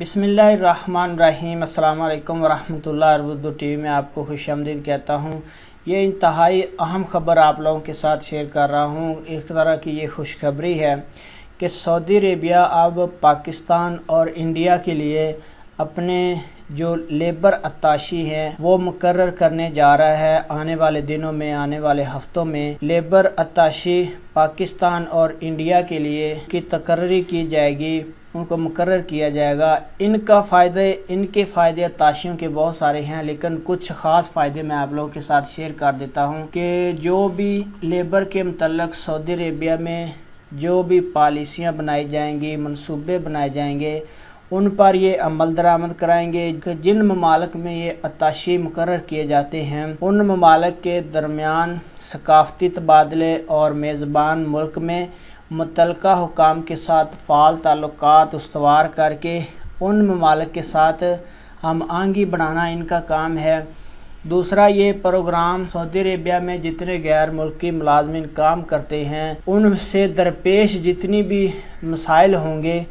बिस्मिल्लाहिर्रहमानिर्रहीम। अस्सलाम वालेकुम वरहमतुल्लाहि। उर्दू टीवी में आपको खुशामदीद कहता हूँ। ये इंतहाई अहम ख़बर आप लोगों के साथ शेयर कर रहा हूँ। एक तरह की ये खुशखबरी है कि सऊदी अरेबिया अब पाकिस्तान और इंडिया के लिए अपने जो लेबर अत्ताशी हैं वो मुकर्रर करने जा रहा है। आने वाले दिनों में, आने वाले हफ्तों में लेबर अत्ताशी पाकिस्तान और इंडिया के लिए की तकर्री की जाएगी, उनको मुकर्रर किया जाएगा। इनके फ़ायदे अत्ताशियों के बहुत सारे हैं, लेकिन कुछ ख़ास फ़ायदे मैं आप लोगों के साथ शेयर कर देता हूं कि जो भी लेबर के मतलब सऊदी अरेबिया में जो भी पॉलिसियां बनाई जाएंगी, मंसूबे बनाए जाएंगे, उन पर ये अमल दरामद कराएंगे कि जिन ममालिक में ये अत्ताशी मुकर्रर किए जाते हैं उन ममालिक के दरमियान सकाफ़ती तबादले और मेज़बान मुल्क में मुतल्लिका हुकाम के साथ फ़ाल ताल्लुकात उस्तवार करके उन ममालिक के साथ हम आहंगी बढ़ाना इनका काम है। दूसरा, ये प्रोग्राम सऊदी अरेबिया में जितने गैर मुल्की मुलाजमिन काम करते हैं उनसे दरपेश जितनी भी मसाइल होंगे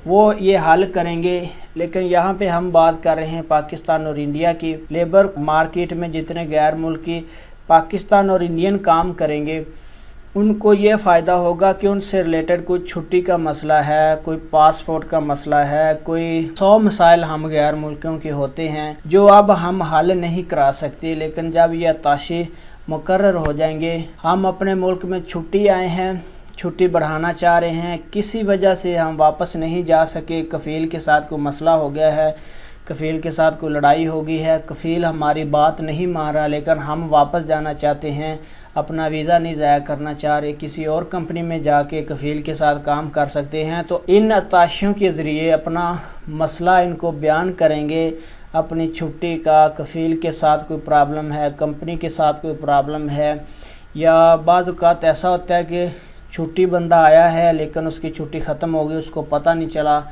वो ये हल करेंगे। लेकिन यहाँ पे हम बात कर रहे हैं पाकिस्तान और इंडिया की। लेबर मार्केट में जितने गैर मुल्की पाकिस्तान और इंडियन काम करेंगे उनको ये फ़ायदा होगा कि उनसे रिलेटेड कोई छुट्टी का मसला है, कोई पासपोर्ट का मसला है, कोई 100 मसाइल हम गैर मुल्कों के होते हैं जो अब हम हल नहीं करा सकते। लेकिन जब ये अत्ताशी मुकर्रर हो जाएंगे, हम अपने मुल्क में छुट्टी आए हैं, छुट्टी बढ़ाना चाह रहे हैं, किसी वजह से हम वापस नहीं जा सके, कफ़ील के साथ कोई मसला हो गया है, कफ़ील के साथ कोई लड़ाई हो गई है, कफ़ील हमारी बात नहीं मान रहा, लेकिन हम वापस जाना चाहते हैं, अपना वीज़ा नहीं ज़ाया करना चाह रहे, किसी और कंपनी में जाके कफ़ील के साथ काम कर सकते हैं। तो इन अत्ताशियों के ज़रिए अपना मसला इनको बयान करेंगे, अपनी छुट्टी का, कफ़ील के साथ कोई प्रॉब्लम है, कंपनी के साथ कोई प्रॉब्लम है, या बाज़ औक़ात ऐसा होता है कि छुट्टी बंदा आया है लेकिन उसकी छुट्टी ख़त्म हो गई, उसको पता नहीं चला।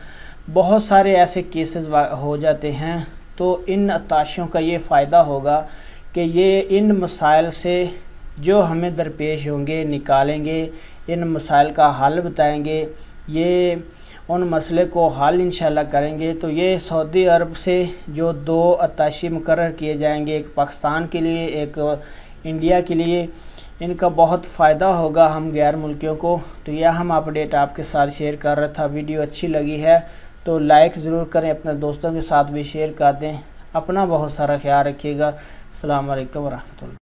बहुत सारे ऐसे केसेस हो जाते हैं। तो इन अत्ताशियों का ये फ़ायदा होगा कि ये इन मसाइल से जो हमें दरपेश होंगे निकालेंगे, इन मसाइल का हल बताएंगे, ये उन मसले को हल इंशाल्लाह करेंगे। तो ये सऊदी अरब से जो 2 अत्ताशी मुकर्रर किए जाएंगे, एक पाकिस्तान के लिए, एक इंडिया के लिए, इनका बहुत फ़ायदा होगा हम गैर मुल्कियों को। तो यह हम अपडेट आपके साथ शेयर कर रहा था। वीडियो अच्छी लगी है तो लाइक ज़रूर करें, अपने दोस्तों के साथ भी शेयर कर दें। अपना बहुत सारा ख्याल रखिएगा। अस्सलाम वालेकुम वरहमतुल्लाह।